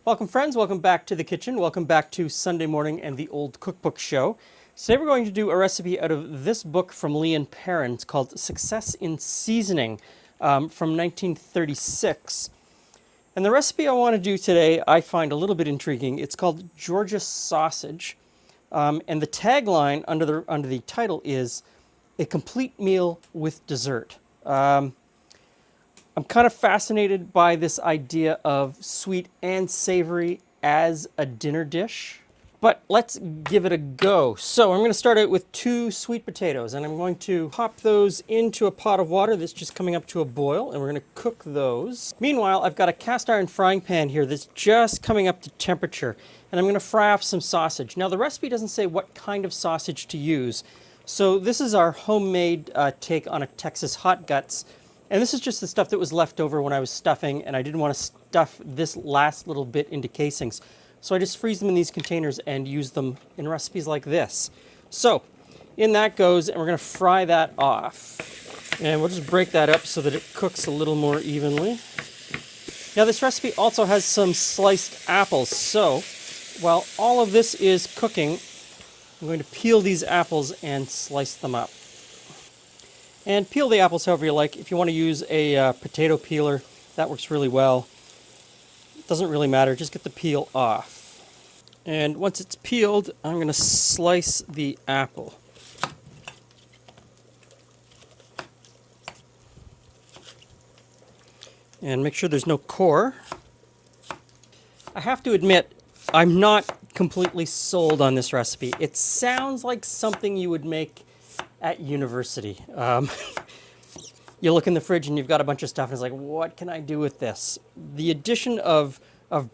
Welcome friends, welcome back to the kitchen, welcome back to Sunday Morning and the Old Cookbook Show. Today we're going to do a recipe out of this book from Leon Perrin. It's called Success in Seasoning from 1936. And the recipe I want to do today I find a little bit intriguing. It's called Georgia Sausage. And the tagline under the title is A Complete Meal with Dessert. I'm kind of fascinated by this idea of sweet and savory as a dinner dish, but let's give it a go. So I'm going to start out with 2 sweet potatoes, and I'm going to pop those into a pot of water that's just coming up to a boil, and we're going to cook those. Meanwhile, I've got a cast iron frying pan here that's just coming up to temperature, and I'm going to fry off some sausage. Now the recipe doesn't say what kind of sausage to use, so this is our homemade take on a Texas hot guts. And this is just the stuff that was left over when I was stuffing, and I didn't want to stuff this last little bit into casings. So I just freeze them in these containers and use them in recipes like this. So in that goes, and we're going to fry that off. And we'll just break that up so that it cooks a little more evenly. Now this recipe also has some sliced apples. So while all of this is cooking, I'm going to peel these apples and slice them up. And peel the apples however you like. If you want to use a potato peeler, that works really well. It doesn't really matter, just get the peel off. And once it's peeled, I'm going to slice the apple. And make sure there's no core. I have to admit, I'm not completely sold on this recipe. It sounds like something you would make at university. You look in the fridge and you've got a bunch of stuff and it's like, what can I do with this? The addition of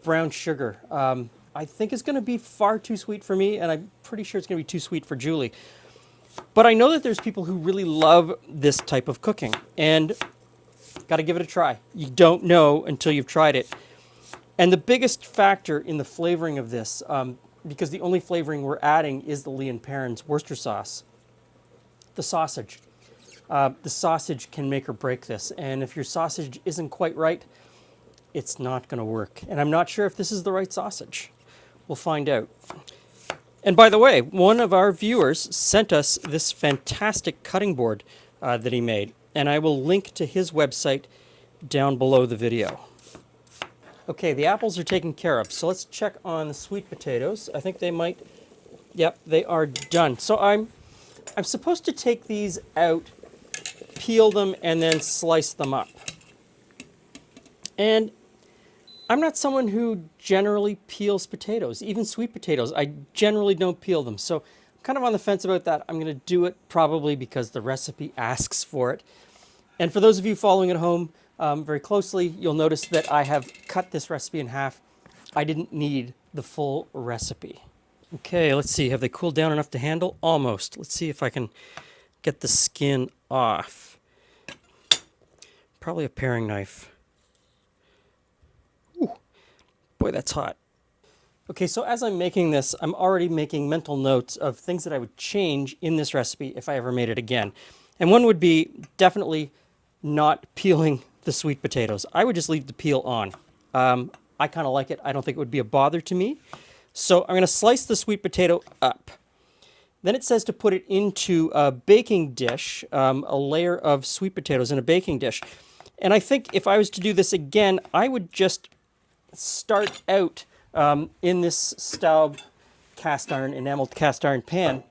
brown sugar, I think is going to be far too sweet for me, and I'm pretty sure it's going to be too sweet for Julie. But I know that there's people who really love this type of cooking, and got to give it a try. You don't know until you've tried it. And the biggest factor in the flavoring of this, because the only flavoring we're adding is the Leon Perrin's Worcester sauce, the sausage. The sausage can make or break this, and if your sausage isn't quite right, it's not going to work. And I'm not sure if this is the right sausage. We'll find out. And by the way, one of our viewers sent us this fantastic cutting board that he made, and I will link to his website down below the video. Okay, the apples are taken care of, so let's check on the sweet potatoes. I think they might, yep, they are done. So I'm supposed to take these out, peel them, and then slice them up. And I'm not someone who generally peels potatoes, even sweet potatoes. I generally don't peel them. So I'm kind of on the fence about that. I'm going to do it probably because the recipe asks for it. And for those of you following at home very closely, you'll notice that I have cut this recipe in half. I didn't need the full recipe. Okay, let's see. Have they cooled down enough to handle? Almost. Let's see if I can get the skin off. Probably a paring knife. Ooh, boy, that's hot. Okay, so as I'm making this, I'm already making mental notes of things that I would change in this recipe if I ever made it again. And one would be definitely not peeling the sweet potatoes. I would just leave the peel on. I kind of like it. I don't think it would be a bother to me. So I'm going to slice the sweet potato up. Then it says to put it into a baking dish, a layer of sweet potatoes in a baking dish. And I think if I was to do this again, I would just start out in this Staub cast iron, enameled cast iron pan,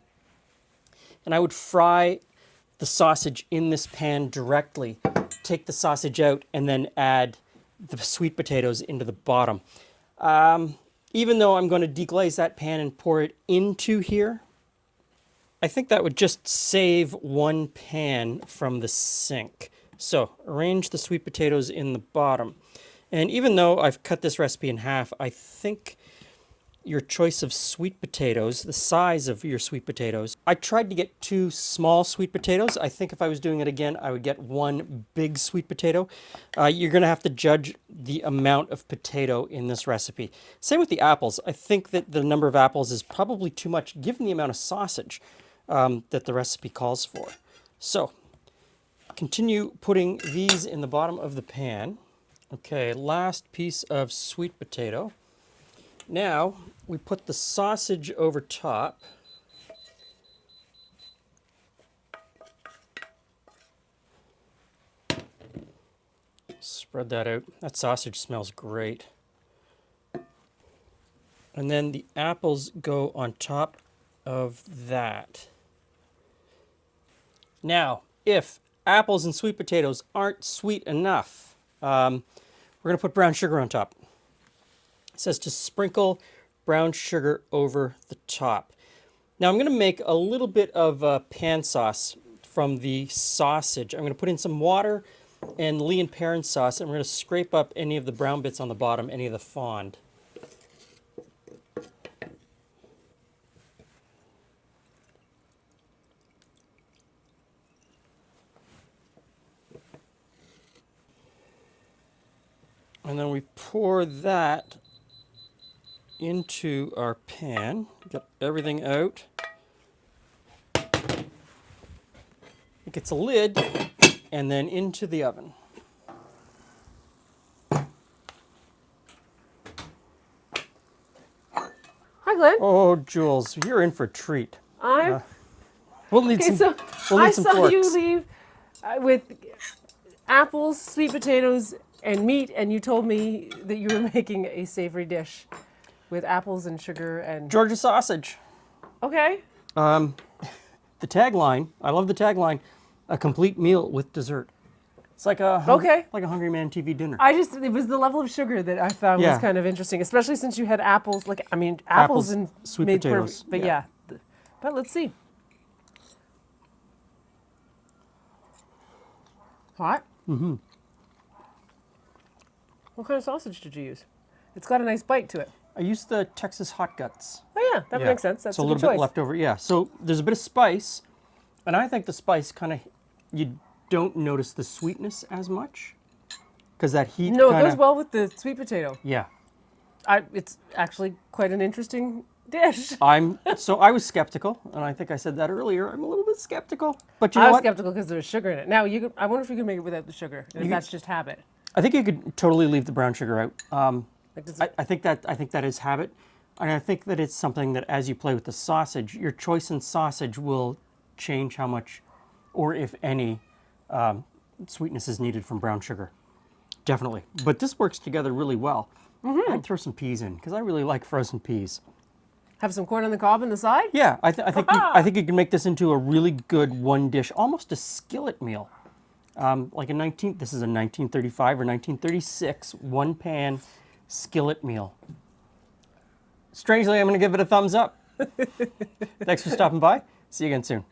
and I would fry the sausage in this pan directly, take the sausage out, and then add the sweet potatoes into the bottom. Even though I'm going to deglaze that pan and pour it into here, I think that would just save one pan from the sink. So arrange the sweet potatoes in the bottom. And even though I've cut this recipe in half, I think your choice of sweet potatoes, the size of your sweet potatoes, I tried to get 2 small sweet potatoes. I think if I was doing it again, I would get 1 big sweet potato. You're going to have to judge the amount of potato in this recipe. Same with the apples. I think that the number of apples is probably too much given the amount of sausage that the recipe calls for. So continue putting these in the bottom of the pan. Okay, last piece of sweet potato. Now we put the sausage over top. Spread that out. That sausage smells great. And then the apples go on top of that. Now, if apples and sweet potatoes aren't sweet enough, we're going to put brown sugar on top. It says to sprinkle brown sugar over the top. Now I'm going to make a little bit of pan sauce from the sausage. I'm going to put in some water and Lee and Perrin sauce, and we're going to scrape up any of the brown bits on the bottom, any of the fond. And then we pour that into our pan. Get everything out. It gets a lid, and then into the oven. Hi, Glenn. Oh, Jules, you're in for a treat. We'll need Okay, some. so We'll need I some saw forks. you leave with apples, sweet potatoes, and meat, and you told me that you were making a savory dish with apples and sugar and... Georgia sausage. Okay. The tagline. I love the tagline. A complete meal with dessert. It's like a like a Hungry Man TV dinner. It was the level of sugar that I found Yeah. was kind of interesting, especially since you had apples. Apples and sweet made potatoes. But yeah. But let's see. Hot? Mm-hmm. What kind of sausage did you use? It's got a nice bite to it. I used the Texas Hot Guts. Oh yeah, that makes sense. That's so a a good little choice. bit left over. Yeah. So there's a bit of spice, and I think the spice kind of you don't notice the sweetness as much because that heat. No, it kinda, goes well with the sweet potato. Yeah. It's actually quite an interesting dish. I was skeptical, and I think I said that earlier. I'm a little bit skeptical, but you know I was what? skeptical because there was sugar in it. Now I wonder if you could make it without the sugar, and if that's just habit. I think you could totally leave the brown sugar out. Like, does I think that is habit, and I think that it's something that as you play with the sausage, your choice in sausage will change how much, or if any, sweetness is needed from brown sugar. Definitely, but this works together really well. Mm-hmm. I'd throw some peas in because I really like frozen peas. have some corn on the cob on the side? Yeah, I think you can make this into a really good one dish, almost a skillet meal. This is a 1935 or 1936 one pan skillet meal. Strangely, I'm going to give it a thumbs up. Thanks for stopping by. See you again soon.